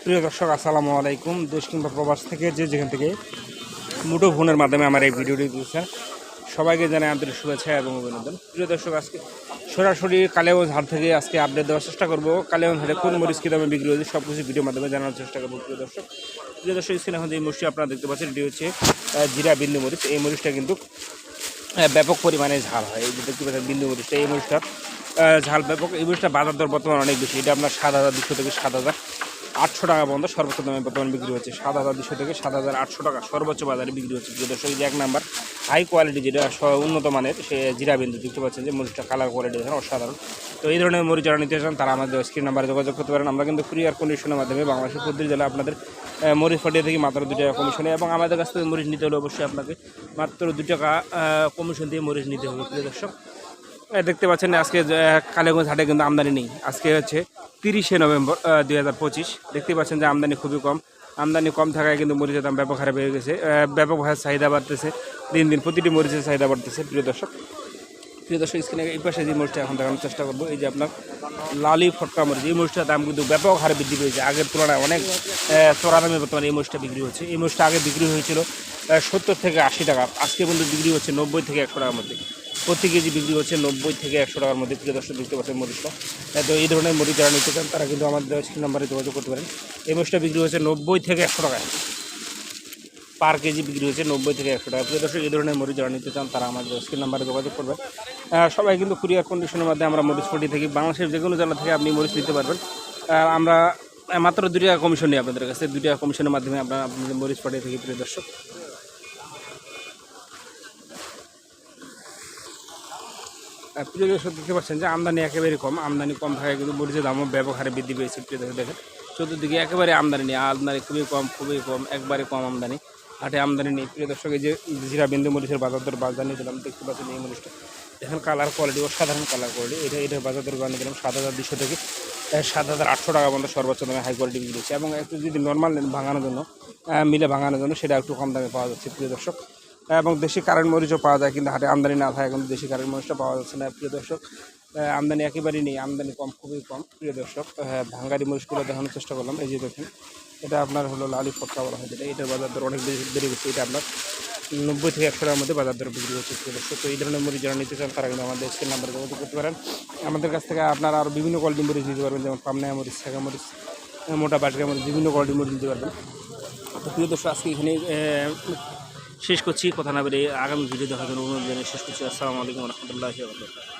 প্রিয় দর্শক আসসালামু আলাইকুম। দেশ কিংবা প্রবাস থেকে যেখান থেকে মুঠোফোনের মাধ্যমে আমার এই ভিডিওটি দিচ্ছেন সবাইকে জানাই আন্তরিক শুভেচ্ছা এবং অভিনন্দন। প্রিয় দর্শক, আজকে সরাসরি কালিয়াগঞ্জ হাট থেকে আজকে আপডেট দেওয়ার চেষ্টা করবো। কালিয়াগঞ্জ হাটে কোন মরিচ কী দামে বিক্রি হয়েছে সব কিছু ভিডিওর মাধ্যমে জানার চেষ্টা করবো। প্রিয় দর্শক স্ক্রিনে এখন যে মরিচটি আপনারা দেখতে পাচ্ছেন এটি হচ্ছে জিরা বিন্দু মরিচ। এই মরিচটা কিন্তু ব্যাপক পরিমাণে ঝাল হয়। এই যে দেখতে পাচ্ছেন বিন্দু মরিচটা, এই মরিচটা ঝাল ব্যাপক। এই মরিচটা বাজার দর বর্তমানে অনেক বেশি। এটা আপনার 7,200 থেকে 7,800 টাকা পর্যন্ত সর্বোচ্চ দামে বর্তমানে বিক্রি হচ্ছে। 7,200 থেকে 7,800 টাকা সর্বোচ্চ বাজারে বিক্রি হচ্ছে। প্রিয় দর্শক, যে এক নাম্বার হাই কোয়ালিটি যেটা উন্নত মানের সে জিরা বিন্দু দেখতে পাচ্ছেন যে মরিচটা কালার কোয়ালিটি দেখেন অসাধারণ। তো এই ধরনের মরিচ যারা নিতে চান তারা আমাদের স্ক্রিন নাম্বারে যোগাযোগ করতে পারেন। আমরা কিন্তু কুরিয়ার কন্ডিশনের মাধ্যমে বাংলাদেশের প্রতিটি জেলা আপনাদের মরিচ পাঠিয়ে থাকি মাত্র 2 টাকা কমিশনে, এবং আমাদের কাছ থেকে মরিচ নিতে হলে অবশ্যই আপনাকে মাত্র 2 টাকা কমিশন দিয়ে মরিচ নিতে হবে। প্রিয় দর্শক, দেখতে পাচ্ছেন আজকে কালিয়াগঞ্জ হাটে কিন্তু আমদানি নেই। আজকে হচ্ছে 30শে নভেম্বর 2025। দেখতে পাচ্ছেন যে আমদানি খুবই কম। আমদানি কম থাকায় কিন্তু মরিচের দাম ব্যাপক হারে বেড়ে গেছে, ব্যাপকভাবে চাহিদা বাড়তেছে দিন দিন, প্রতিটি মরিচের চাহিদা বাড়তেছে। প্রিয় দর্শক স্ক্রিনে এই পাশে যে মরিচটা এখন দেখানোর চেষ্টা করবো, এই যে আপনার লালি ফটকা মরিচ, এই মরিচটার দাম কিন্তু ব্যাপক হারে বৃদ্ধি পেয়েছে। আগের তুলনায় অনেক চড়া দামে বর্তমানে এই মরিচটা বিক্রি হচ্ছে। এই মরিচটা আগে বিক্রি হয়েছিল 70 থেকে 80 টাকা, আজকে কিন্তু বিক্রি হচ্ছে 90 থেকে 100 টাকার মধ্যে। প্রতি কেজি বিক্রি হচ্ছে 90 থেকে 100 টাকার মধ্যে। প্রিয় দর্শক দেখতে পাচ্ছেন মরিচটা। তো এই ধরনের মরিচ যারা নিতে চান তারা কিন্তু আমাদের স্ক্রিন নাম্বারে যোগাযোগ করতে পারেন। এই মরিচটা বিক্রি হচ্ছে 90 থেকে 100 টাকায়, পার কেজি বিক্রি হচ্ছে 90 থেকে 100 টাকা। প্রিয় দর্শক, এই ধরনের মরিচ যারা নিতে চান তারা আমাদের স্ক্রিন নাম্বারে যোগাযোগ করবেন। সবাই কিন্তু কুরিয়ার কন্ডিশনের মাধ্যমে আমরা মরিচ পাঠিয়ে থাকি। বাংলাদেশের যে কোনো জেলা থেকে আপনি মরিচ নিতে পারবেন। আমরা মাত্র 2 টাকা কমিশন নিই আপনাদের কাছে। 2 টাকা কমিশনের মাধ্যমে আমরা আপনাদের মরিচ পাঠিয়ে থাকি। প্রিয় দর্শক, দেখতে পাচ্ছেন যে আমদানি একেবারে কম। আমদানি কম থাকায় কিন্তু মরিচের দামও ব্যাপক হারে বৃদ্ধি পেয়েছে। প্রিয় দর্শক দেখেন চতুর্দিকে একেবারে আমদানি নেই, আমদানি খুবই কম, একবারে কম আমদানি, হাটে আমদানি নেই। প্রিয় দর্শক, এই যে জিরা বিন্দু মরিচের বাজার দর বাজারে দিলাম, দেখতে পাচ্ছেন এই মরিচটা দেখেন কালার কোয়ালিটি অসাধারণ কালার কোয়ালিটি। এটার বাজার দর বানিয়ে দিলাম 7,200 থেকে 7,800 টাকা পর্যন্ত সর্বোচ্চ দামে হাই কোয়ালিটি বিক্রি হচ্ছে। এবং একটু যদি নর্মাল ভাঙানোর জন্য মিলে ভাঙানোর জন্য সেটা একটু কম দামে পাওয়া যাচ্ছে। প্রিয় দর্শক, এবং দেশি কারেন্ট মরিচও পাওয়া যায়, কিন্তু হাটে আমদানি না থাকে কিন্তু দেশি কারেন্ট মরিচটা পাওয়া যাচ্ছে না। প্রিয় দর্শক, আমদানি একেবারেই নেই, আমদানি কম, খুবই কম। প্রিয় দর্শক, ভাঙ্গারি মরিচগুলো দেখানোর চেষ্টা করলাম। এই যে দেখুন, এটা আপনার হলো লালি ফটকা বলা হয় যেটা, এটার বাজার দর অনেক বেড়ে গেছে। এটা আপনার 90 থেকে 100 টাকার মধ্যে বাজার দর বিক্রি হচ্ছে। প্রিয় দর্শক, তো এই ধরনের মরিচ যারা নিতে চান তারা কিন্তু আমাদের স্ক্রিন নাম্বারে যোগাযোগ করতে পারেন। আমাদের কাছ থেকে আপনারা আরও বিভিন্ন কোয়ালিটি মরিচ নিতে পারবেন, যেমন পাবনা মরিচ, ছেঁকা মরিচ, মোটা বাটকা মরিচ, বিভিন্ন কোয়ালিটি মরিচ নিতে পারবেন। তো প্রিয় দর্শক, আজকে এখানে শেষ করছি। কথা না বেরিয়ে আগামী ভিডিও দেখার জন্য অনুরোধ জানিয়ে শেষ করছি। আসসালামু আলাইকুম রহমতুল্লাহি ওয়া বারাকাতুহু।